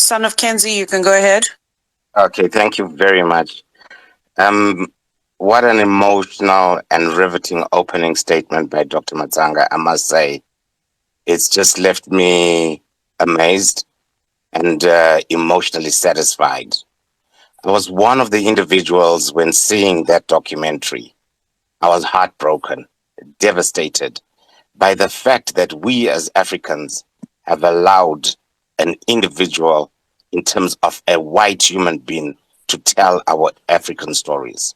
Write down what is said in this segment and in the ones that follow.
Son of Kenzie, you can go ahead. Okay, thank you very much. Um, what an emotional and riveting opening statement by Dr. Matsanga, I must say. It's just left me amazed and emotionally satisfied. I was one of the individuals when seeing that documentary. I was heartbroken, devastated by the fact that we as Africans have allowed an individual, in terms of a white human being, to tell our African stories.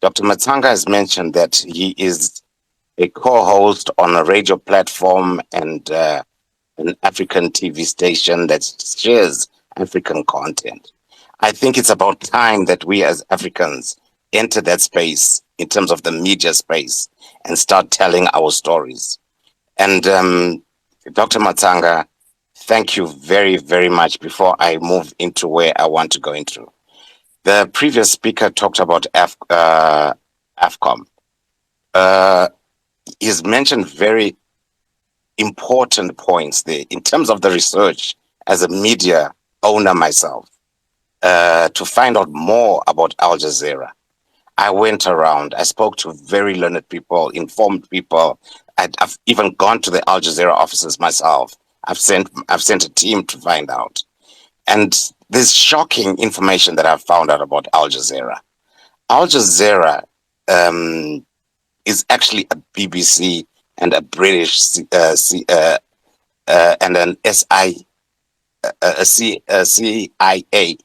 Dr. Matsanga has mentioned that he is a co-host on a radio platform and an African TV station that shares African content. I think it's about time that we as Africans enter that space in terms of the media space and start telling our stories. And Dr. Matsanga, thank you very, very much. Before I move into where I want to go into, the previous speaker talked about AFCOM. Uh, he's mentioned very important points there in terms of the research as a media owner myself, to find out more about Al Jazeera. I went around, I spoke to very learned people, informed people. I've even gone to the Al Jazeera offices myself. I've sent a team to find out. And there's shocking information that I've found out about Al Jazeera. Al Jazeera is actually a BBC and a British and an CIA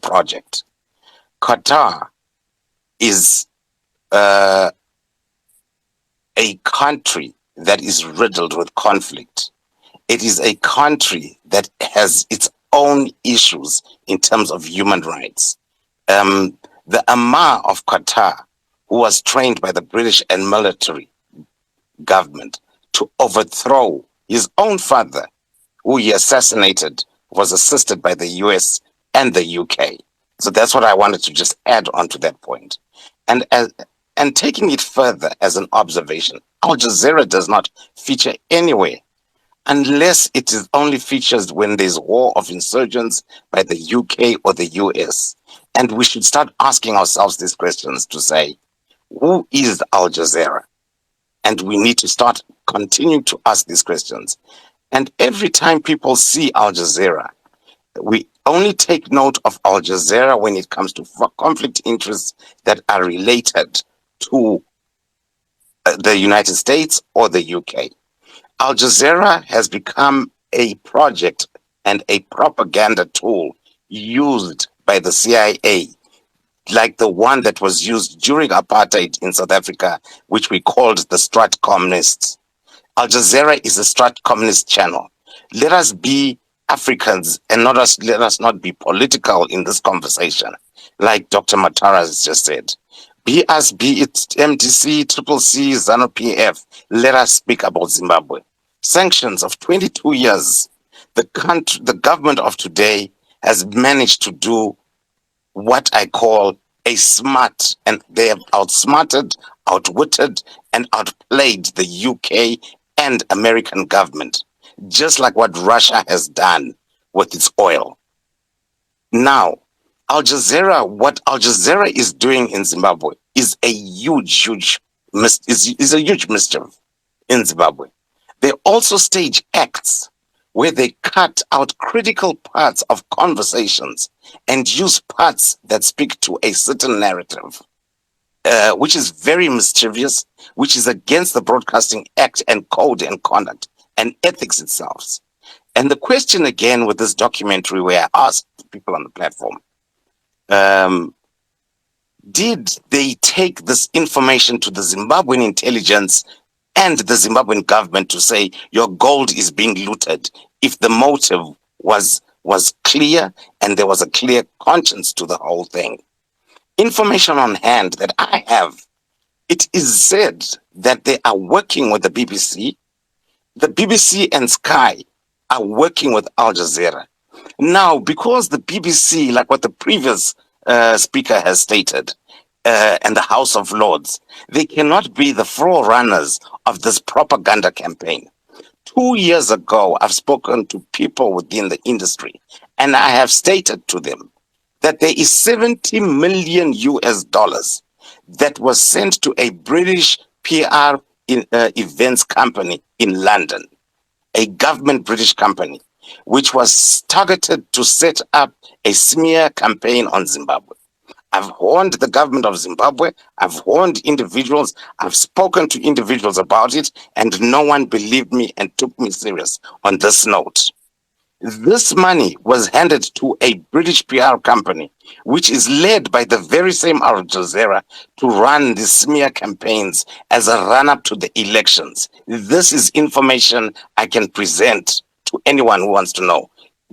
project. Qatar is uh, a country that is riddled with conflict. It is a country that has its own issues in terms of human rights. The Amir of Qatar, who was trained by the British and military government to overthrow his own father, who he assassinated, was assisted by the US and the UK. So that's what I wanted to just add on to that point. And and taking it further as an observation, Al Jazeera does not feature anywhere unless it is only features when there's war of insurgents by the UK or the US. And we should start asking ourselves these questions to say, who is Al Jazeera? And we need to start continuing to ask these questions. And every time people see Al Jazeera, we only take note of Al Jazeera when it comes to conflict interests that are related to the United States or the UK. Al Jazeera has become a project and a propaganda tool used by the CIA, like the one that was used during apartheid in South Africa, which we called the Strat Communists. Al Jazeera is a Strat Communist channel. Let us be Africans and let us not be political in this conversation, like Dr. Matara has just said. Be us, be it MTC, Triple C, ZANU PF, let us speak about Zimbabwe. Sanctions of 22 years. The government of today has managed to do what I call a smart, and they have outsmarted, outwitted, and outplayed the UK and American government, just like what Russia has done with its oil. Now, what Al Jazeera is doing in Zimbabwe is a is a huge mischief in Zimbabwe. They also stage acts where they cut out critical parts of conversations and use parts that speak to a certain narrative, which is very mischievous, which is against the Broadcasting Act and code and conduct and ethics itself. And the question again with this documentary, where I asked people on the platform, did they take this information to the Zimbabwean intelligence and the Zimbabwean government to say your gold is being looted, if the motive was clear and there was a clear conscience to the whole thing? Information on hand that I have, it is said that they are working with the BBC. The BBC and Sky are working with Al Jazeera. Now, because the BBC, like what the previous speaker has stated, and the House of Lords, they cannot be the forerunners of this propaganda campaign. 2 years ago, I've spoken to people within the industry, and I have stated to them that there is 70 million US dollars that was sent to a British PR events company in London, a government British company, which was targeted to set up a smear campaign on Zimbabwe. I've warned the government of Zimbabwe. I've warned individuals. I've spoken to individuals about it, and no one believed me and took me serious on this note. This money was handed to a British PR company, which is led by the very same Al Jazeera to run the smear campaigns as a run up to the elections. This is information I can present to anyone who wants to know.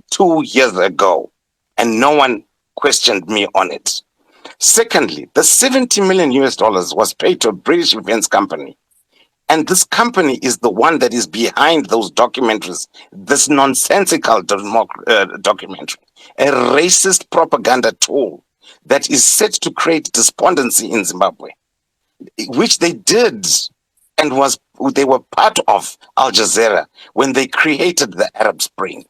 2 years ago, and no one questioned me on it. Secondly, the 70 million US dollars was paid to a British events company. And this company is the one that is behind those documentaries, this nonsensical documentary, a racist propaganda tool that is set to create despondency in Zimbabwe, which they did and they were part of Al Jazeera when they created the Arab Spring.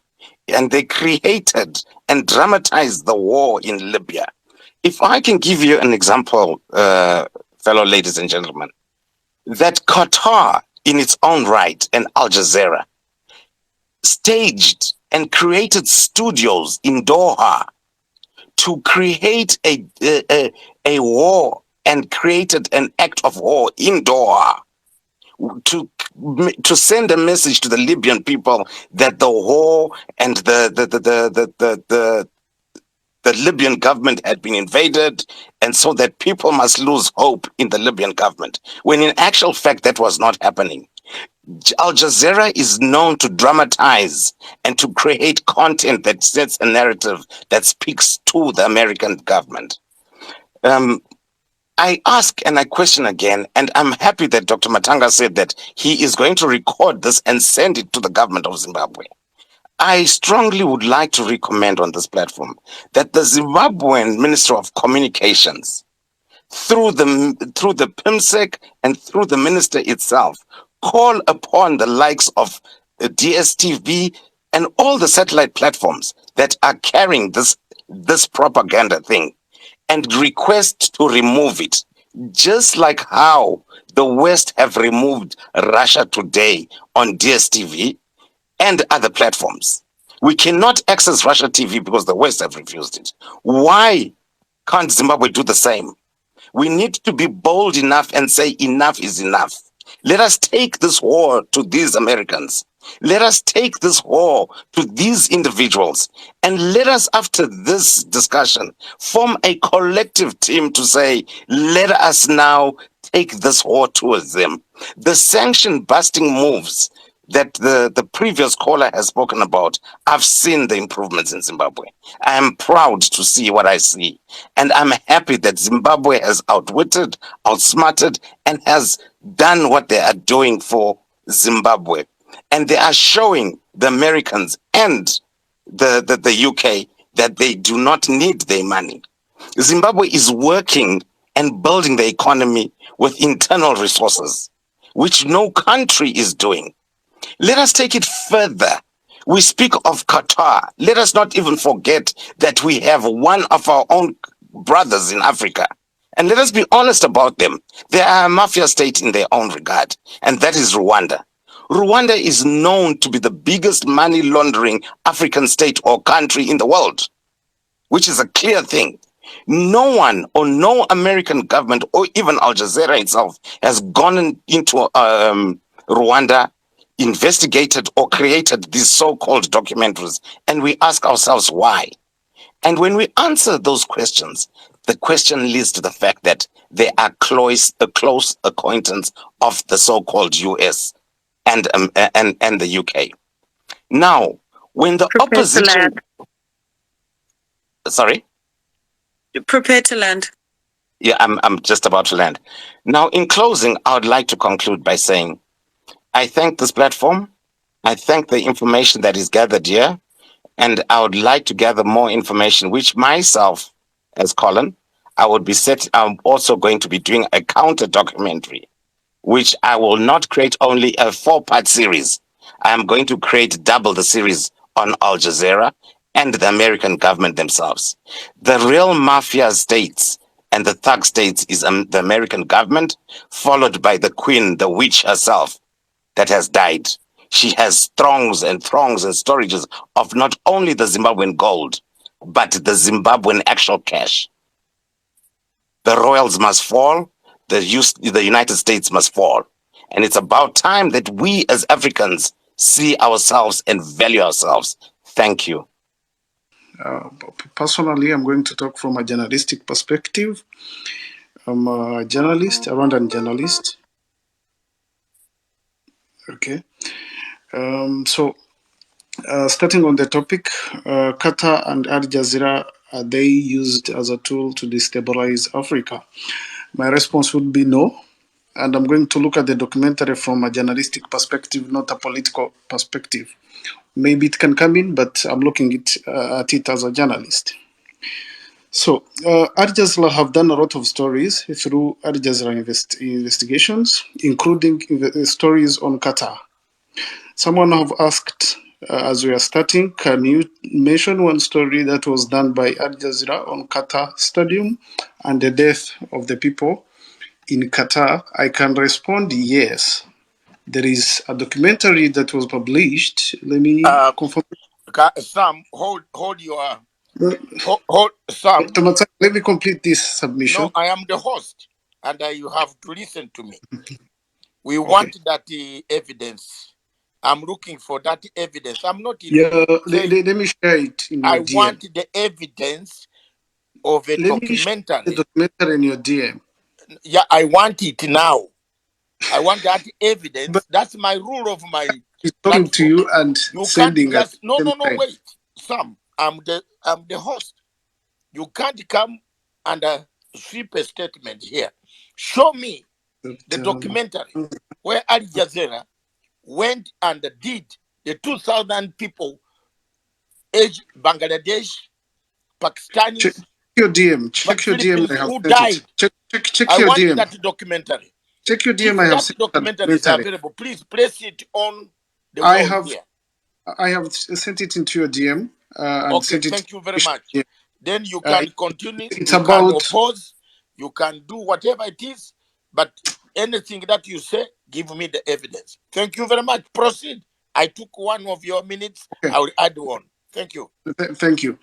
And they created and dramatized the war in Libya. If I can give you an example, fellow ladies and gentlemen, that Qatar, in its own right, and Al Jazeera, staged and created studios in Doha to create a war and created an act of war in Doha to send a message to the Libyan people that the war and the Libyan government had been invaded, and so that people must lose hope in the Libyan government, when in actual fact that was not happening. Al Jazeera is known to dramatize and to create content that sets a narrative that speaks to the American government. I ask and I question again, and I'm happy that Dr. Matsanga said that he is going to record this and send it to the government of Zimbabwe. I strongly would like to recommend on this platform that the Zimbabwean Minister of Communications, through the PIMSEC and through the minister itself, call upon the likes of DSTV and all the satellite platforms that are carrying this propaganda thing, and request to remove it, just like how the West have removed Russia Today on DSTV and other platforms. We cannot access Russia TV because the West have refused it. Why can't Zimbabwe do the same? We need to be bold enough and say enough is enough. Let us take this war to these Americans. Let us take this war to these individuals. And let us, after this discussion, form a collective team to say, let us now take this war towards them. The sanction busting moves that the previous caller has spoken about, I've seen the improvements in Zimbabwe. I am proud to see what I see. And I'm happy that Zimbabwe has outwitted, outsmarted, and has done what they are doing for Zimbabwe. And they are showing the Americans and the UK that they do not need their money. Zimbabwe is working and building the economy with internal resources, which no country is doing. Let us take it further. We speak of Qatar. Let us not even forget that we have one of our own brothers in Africa. And let us be honest about them. They are a mafia state in their own regard, and that is Rwanda. Rwanda is known to be the biggest money laundering African state or country in the world, which is a clear thing. No one or no American government or even Al Jazeera itself has gone into Rwanda, investigated or created these so-called documentaries, and we ask ourselves why. And when we answer those questions, the question leads to the fact that they are a close acquaintance of the so-called US and the UK. Now, when the opposition, sorry, prepare to land. Yeah, I'm just about to land. Now, in closing, I would like to conclude by saying, I thank this platform. I thank the information that is gathered here, and I would like to gather more information, which myself, as Colin, I'm also going to be doing a counter documentary, which I will not create only a 4-part series. I am going to create double the series on Al Jazeera and the American government themselves. The real mafia states and the thug states is the American government, followed by the queen, the witch herself, that has died. She has throngs and storages of not only the Zimbabwean gold, but the Zimbabwean actual cash. The royals must fall, the United States must fall. And it's about time that we as Africans see ourselves and value ourselves. Thank you. Personally, I'm going to talk from a journalistic perspective. I'm a journalist, a Rwandan journalist. Okay. Starting on the topic, Qatar and Al Jazeera, are they used as a tool to destabilize Africa? My response would be no. And I'm going to look at the documentary from a journalistic perspective, not a political perspective. Maybe it can come in, but I'm looking at it as a journalist. So, Al Jazeera have done a lot of stories through Al Jazeera investigations, including stories on Qatar. Someone have asked, as we are starting, can you mention one story that was done by Al Jazeera on Qatar Stadium and the death of the people in Qatar? I can respond yes. There is a documentary that was published. Let me confirm. Sam, hold your hold Sam. Dr. Matsanga, let me complete this submission. No, I am the host, and you have to listen to me. We want that evidence. I'm looking for that evidence. I'm not in. Let me share it in your DM. I want the evidence of a documentary. The documentary in your DM. Yeah, I want it now. I want that evidence. But that's my rule of my. He's talking to you and you sending can't just no, wait, Sam. I'm the host. You can't come and sweep a statement here. Show me the documentary where Al Jazeera went and did the 2,000 people, age Bangladesh, Pakistanis. Check your DM. Check your DM. I have who died. Check I your want DM. That documentary. Check your DM. If I have that documentary is available, please place it on the wall here. I have sent it into your DM. Okay, thank you very much. Then you can continue. It's you about can oppose. You can do whatever it is, but anything that you say, give me the evidence. Thank you very much. Proceed. I took one of your minutes. Okay. I will add one. Thank you. Thank you.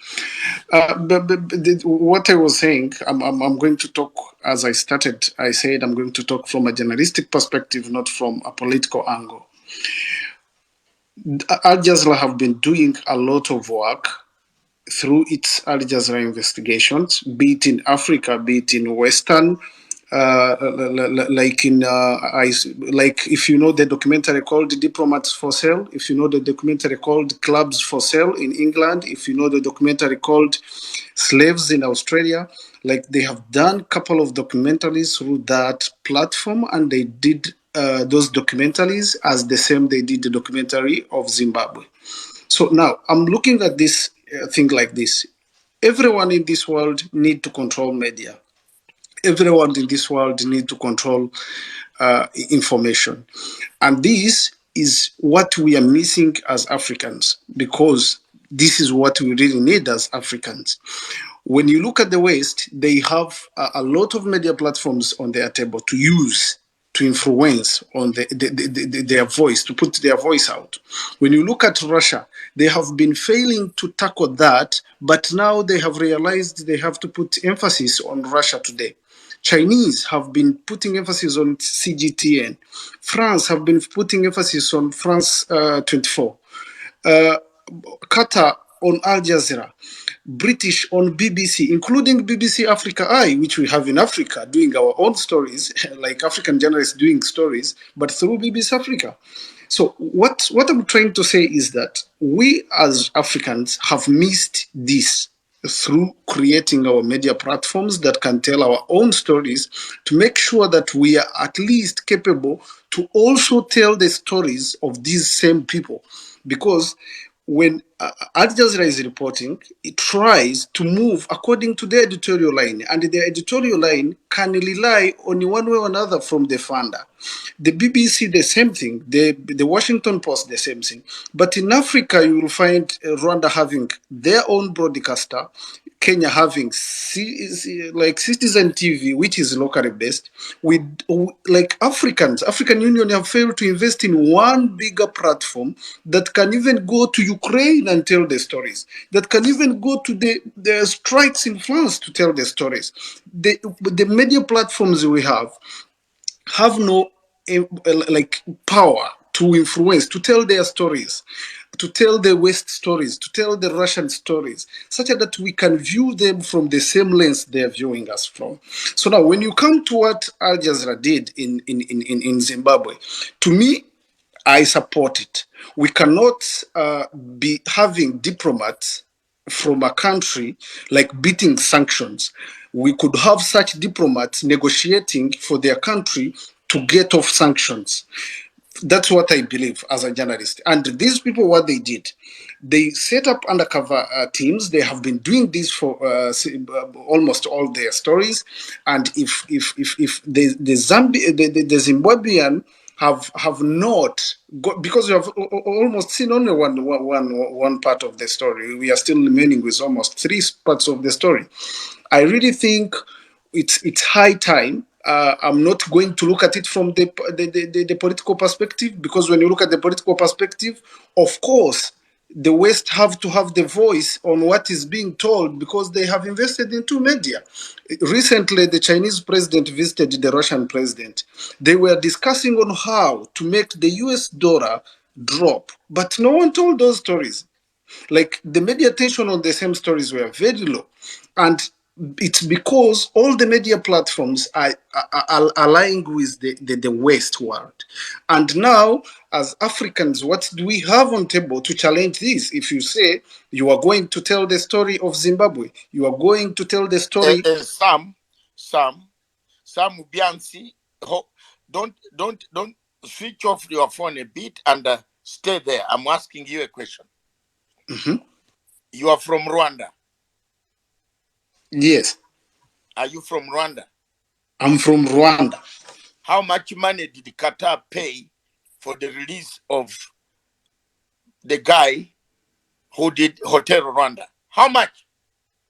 What I was saying, I'm going to talk as I started. I said I'm going to talk from a journalistic perspective, not from a political angle. Al Jazeera have been doing a lot of work through its Al Jazeera investigations, be it in Africa, be it in Western, like if you know the documentary called Diplomats for Sale, if you know the documentary called Clubs for Sale in England, if you know the documentary called Slaves in Australia, like they have done a couple of documentaries through that platform, and they did those documentaries as the same they did the documentary of Zimbabwe. So now I'm looking at this thing like this. Everyone in this world need to control media. Everyone in this world need to control information. And this is what we are missing as Africans, because this is what we really need as Africans. When you look at the West, they have a lot of media platforms on their table to use, to influence on their voice, to put their voice out. When you look at Russia, they have been failing to tackle that, but now they have realized they have to put emphasis on Russia today. Chinese have been putting emphasis on CGTN. France have been putting emphasis on France 24. Qatar on Al Jazeera. British on BBC, including BBC Africa Eye, which we have in Africa, doing our own stories, like African journalists doing stories, but through BBC Africa. So what I'm trying to say is that we as Africans have missed this through creating our media platforms that can tell our own stories, to make sure that we are at least capable to also tell the stories of these same people. Because when Al Jazeera is reporting, it tries to move according to their editorial line, and the editorial line can rely on one way or another from the funder. The BBC, the same thing. The Washington Post, the same thing. But in Africa, you will find Rwanda having their own broadcaster, Kenya having like Citizen TV, which is locally based. With like African Union have failed to invest in one bigger platform that can even go to Ukraine and tell the stories. That can even go to the strikes in France to tell the stories. The media platforms we have no like power to influence, to tell their stories, to tell the West stories, to tell the Russian stories, such that we can view them from the same lens they're viewing us from. So now, when you come to what Al Jazeera did in Zimbabwe, to me, I support it. We cannot be having diplomats from a country like beating sanctions. We could have such diplomats negotiating for their country to get off sanctions. That's what I believe as a journalist. And these people, what they did, they set up undercover teams. They have been doing this for almost all their stories. And if the Zimbabwean have not got, because we have almost seen only one part of the story. We are still remaining with almost three parts of the story. I really think it's high time. I'm not going to look at it from the political perspective, because when you look at the political perspective, of course, the West have to have the voice on what is being told because they have invested into media. Recently, the Chinese president visited the Russian president. They were discussing on how to make the US dollar drop, but no one told those stories. Like the media attention on the same stories were very low. And it's because all the media platforms are aligning with the West world. And now, as Africans, what do we have on table to challenge this? If you say you are going to tell the story of Zimbabwe, you are going to tell the story. Sam Biansi, don't switch off your phone a bit and stay there. I'm asking you a question. Mm-hmm. You are from Rwanda. Yes. Are you from Rwanda? I'm from Rwanda. How much money did Qatar pay for the release of the guy who did Hotel Rwanda? How much?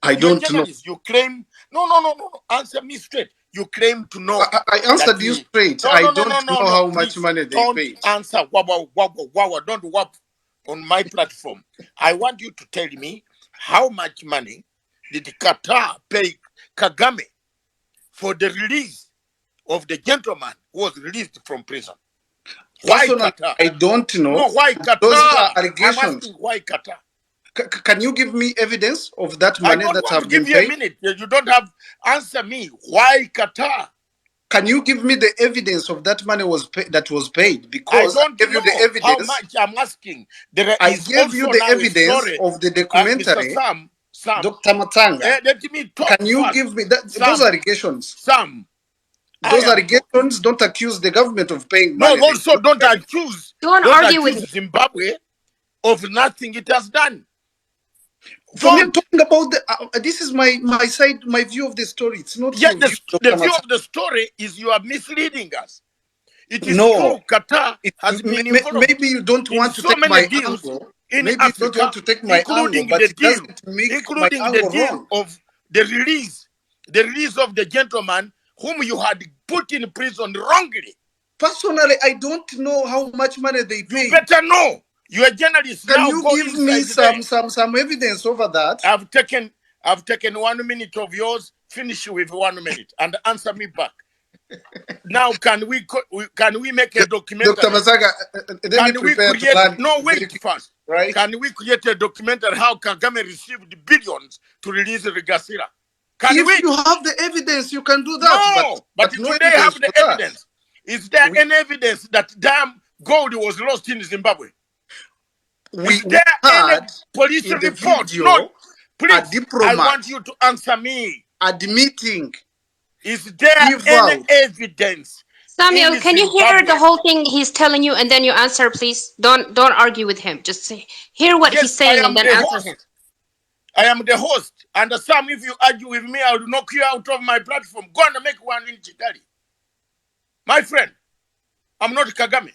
I don't know. You claim no. Answer me straight. You claim to know. I answered you straight. I don't know how much money they paid. Don't answer wawa. Don't wap on my platform. I want you to tell me how much money did Qatar pay Kagame for the release of the gentleman who was released from prison? Why Qatar? I don't know. No, why Qatar? Those are allegations. I'm asking why Qatar? Can you give me evidence of that money that have been paid? I don't want to give you a minute. You don't have. Answer me. Why Qatar? Can you give me the evidence of that money that was paid? Because I don't give you the evidence. How much I'm asking. I gave you the evidence of the documentary. Sam, Dr. Matsanga. Let me talk. Can you give me that? Those allegations. Those allegations don't accuse the government of paying money. No, also don't accuse. Don't argue with Zimbabwe of nothing it has done. For me, talking about this is my side, my view of the story. It's not your view, the view of the story is you are misleading us. It is true. Qatar has been involved. Maybe you don't want to take my angle. In Africa, you don't want to take my angle, but it doesn't make my angle wrong. Of the release of the gentleman whom you had put in prison wrongly. Personally, I don't know how much money they paid. You better know. You're a journalist. Can you give me some evidence over that? I've taken 1 minute of yours. Finish with 1 minute and answer me back. Now, can we make a documentary? Dr. Matsanga, wait first. Right? Can we create a documentary how Kagame received billions to release Regasira? If you have the evidence, you can do that. No, but do they have the evidence? Is there any evidence that damn gold was lost in Zimbabwe? Is there any police report? No, please, I want you to answer me. Admitting. Is there any evidence Samuel, in can you hear Zimbabwe. the whole thing he's telling you and then you answer, please? Don't argue with him. Just say, hear what he's Yes, I saying am and then the answer him. host. I am the host. And Sam, if you argue with me, I will knock you out of my platform. Go and make one in Chitali. My friend, I'm not Kagame.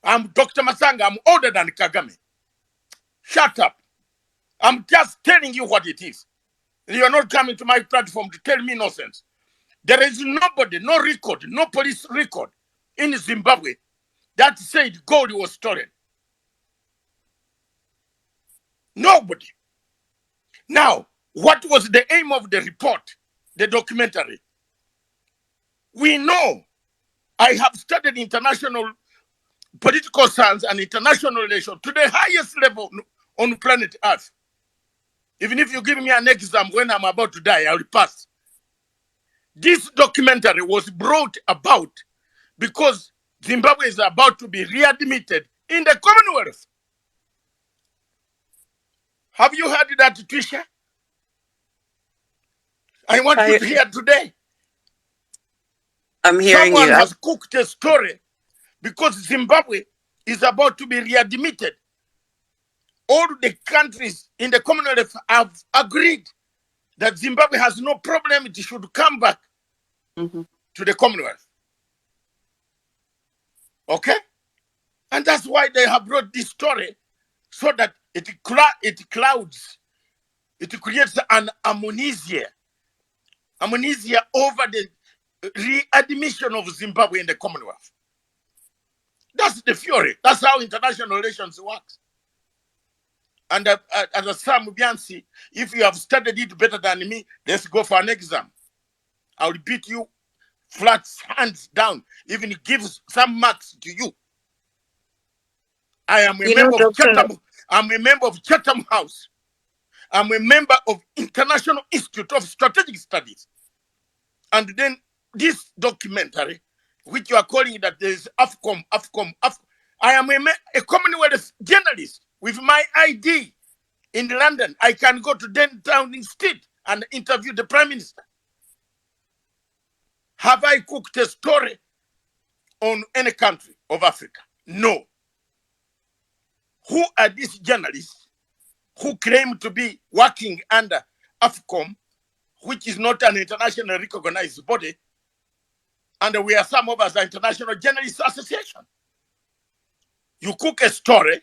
I'm Dr. Matsanga. I'm older than Kagame. Shut up. I'm just telling you what it is. You are not coming to my platform to tell me nonsense. There is nobody, no record, no police record in Zimbabwe that said gold was stolen. Nobody. Now, what was the aim of the report, the documentary? We know. I have studied international political science and international relations to the highest level on planet Earth. Even if you give me an exam when I'm about to die, I will pass. This documentary was brought about because Zimbabwe is about to be readmitted in the Commonwealth. Have you heard that, Trisha? I want you to hear today. I'm hearing Someone you. has cooked a story because Zimbabwe is about to be readmitted. All the countries in the Commonwealth have agreed that Zimbabwe has no problem. It should come back to the Commonwealth. Okay? And that's why they have brought this story so that it clouds, it creates an amnesia over the readmission of Zimbabwe in the Commonwealth. That's the theory. That's how international relations works. And as Sam Biansi, if you have studied it better than me, let's go for an exam. I'll beat you flat hands down, even give some marks to you. I am a member of Chatham. I'm a member of Chatham House. I'm a member of International Institute of Strategic Studies. And then this documentary, which you are calling that there is AFCOM. I am a Commonwealth journalist with my ID in London. I can go to Downing Street and interview the Prime Minister. Have I cooked a story on any country of Africa? No. Who are these journalists who claim to be working under AFCOM, which is not an internationally recognized body, and we are some of us are International Journalists Association? You cook a story,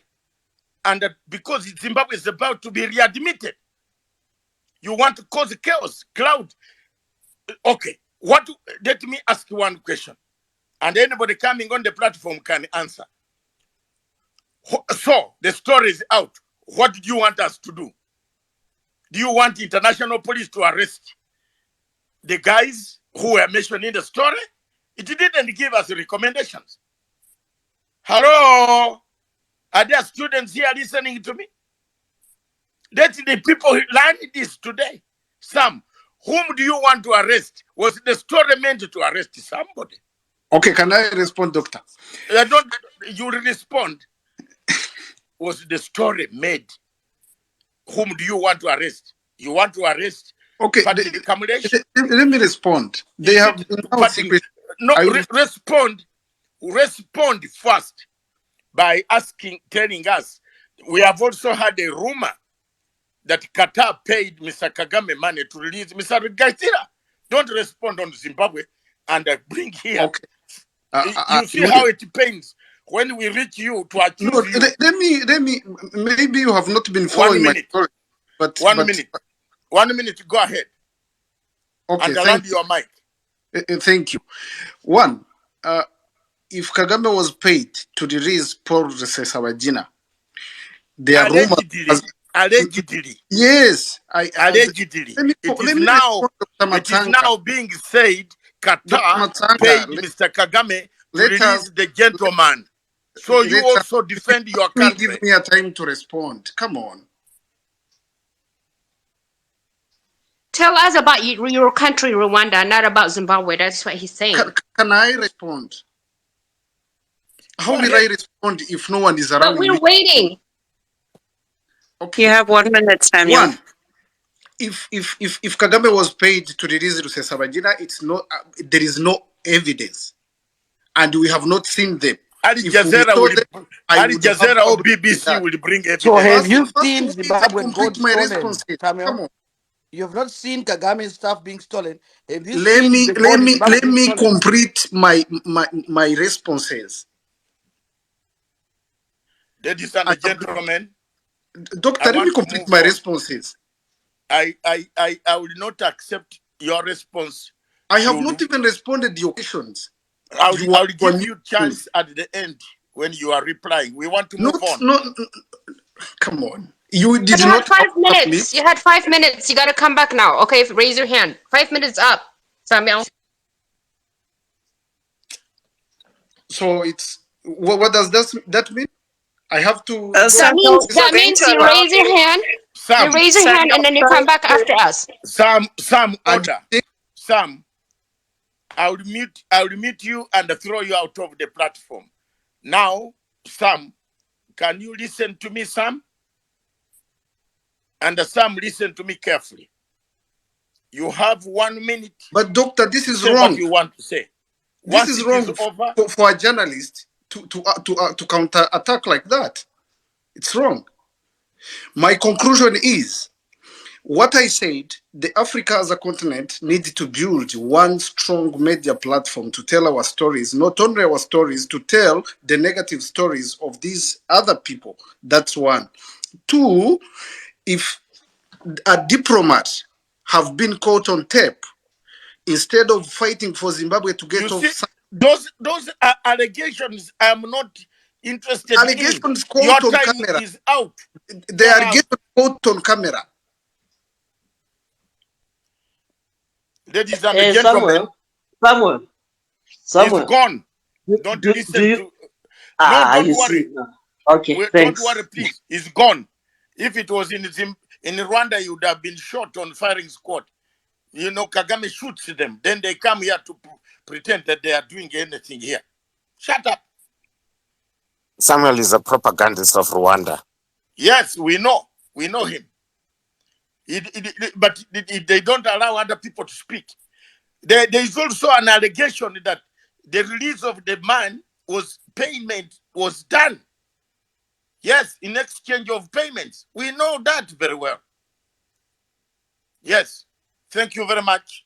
and because Zimbabwe is about to be readmitted, you want to cause chaos, cloud. Okay, let me ask you one question, and anybody coming on the platform can answer. So, the story is out. What do you want us to do? Do you want international police to arrest the guys who were mentioned in the story? It didn't give us recommendations. Hello? Are there students here listening to me? Let the people learn this today. Sam, whom do you want to arrest? Was the story meant to arrest somebody? Okay, can I respond, Doctor? You respond. Was the story made? Whom do you want to arrest? You want to arrest? Okay, let me respond. They have been out secret. No, respond first by telling us. We have also had a rumor that Qatar paid Mr. Kagame money to release Mr. Jazeera. Don't respond on Zimbabwe and bring here. Okay. You see how it pains when we reach you to accuse you. Let me. Maybe you have not been following my story. But 1 minute. 1 minute. Go ahead. Okay. And around your mic. Thank you. One. If Kagame was paid to release Paul Rusesabagina, there are rumors. Allegedly. Yes. Allegedly. It is now being said Qatar paid Mr. Kagame to release the gentleman. So you also defend your country. Give me a time to respond. Come on. Tell us about your country, Rwanda, not about Zimbabwe. That's what he's saying. Can I respond? How will I respond if no one is around? But we're waiting. Okay. You have 1 minute, Samuel. One. If Kagame was paid to release Rusesabagina, it's not. There is no evidence, and we have not seen them. Ali If we Jazeera saw will, them, I Ali would have Jazeera or published BBC that. will bring So evidence. have you First, seen wait, I Zimbabwean complete gold my stolen, responses. Samuel? Come on. You have not seen Kagame's stuff being stolen. Have you Let seen me the gold in Zimbabwe being stolen? complete my responses. Ladies and I have, gentlemen, Doctor, I let me want to complete move my on. responses. I will not accept your response. I have not even responded to your questions. I will give you muting chance at the end when you are replying. We want to move on. Not. Come on. You But did you had not 5 ask me. minutes. You had 5 minutes. You got to come back now. Okay, raise your hand. 5 minutes up, Samuel. So it's what does that mean? I have to That go. Samuel, means you're that going means to you allow raise your me. hand. You Sam, raise your hand and Samuel, then you come sorry back to, after us. Sam, And order. Sam, I will mute you and throw you out of the platform. Now, Sam, can you listen to me, Sam? And Sam, listen to me carefully. You have 1 minute but doctor, this to is say what wrong. you want to say. This Once is it is wrong over, for a journalist to counter attack like that. It's wrong. My conclusion is what I said. The Africa as a continent needs to build one strong media platform to tell our stories, not only our stories, to tell the negative stories of these other people. That's one. Two, if a diplomat have been caught on tape, instead of fighting for Zimbabwe to you get off see, some those are allegations I'm not interested in. allegations Your caught on time camera, is out. the Get out. allegations caught on camera. Ladies and Hey, gentlemen, Samuel, he's Samuel, gone. do, Don't do listen you, to... No, don't you worry. see, okay, Don't worry, thanks. please. He's gone. If it was in Rwanda, he would have been shot on firing squad. You know, Kagame shoots them. Then they come here to pretend that they are doing anything here. Shut up. Samuel is a propagandist of Rwanda. Yes, we know. We know him. But they don't allow other people to speak. There is also an allegation that the release of the man payment was done. Yes, in exchange of payments. We know that very well. Yes. Thank you very much.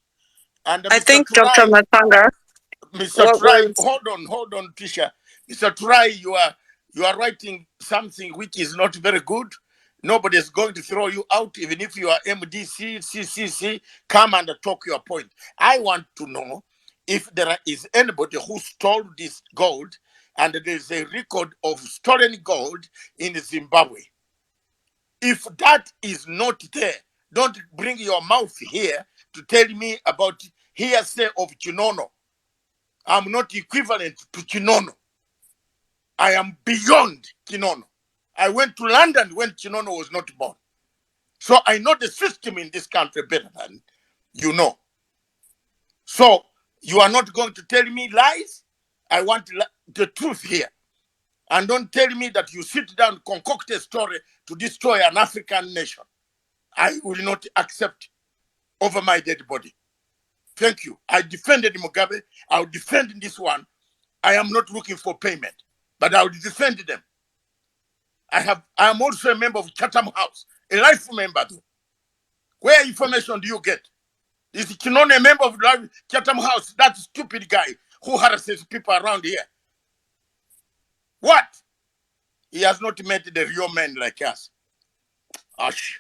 And I Mr. think, Dr. Turai, Matsanga, what was hold on, Tisha. Mr. Turai, you are writing something which is not very good. Nobody is going to throw you out, even if you are MDC, CCC. Come and talk your point. I want to know if there is anybody who stole this gold, and there is a record of stolen gold in Zimbabwe. If that is not there, don't bring your mouth here to tell me about hearsay of Chinono. I'm not equivalent to Chinono. I am beyond Chinono. I went to London when Chinono was not born. So I know the system in this country better than you know. So you are not going to tell me lies. I want the truth here. And don't tell me that you sit down, concoct a story to destroy an African nation. I will not accept over my dead body. Thank you. I defended Mugabe. I'll defend this one. I am not looking for payment, but I will defend them. I am also a member of Chatham House, a life member though. Where information do you get? Is Chinone a member of Chatham House? That stupid guy who harasses people around here. What? He has not met the real men like us. Ash.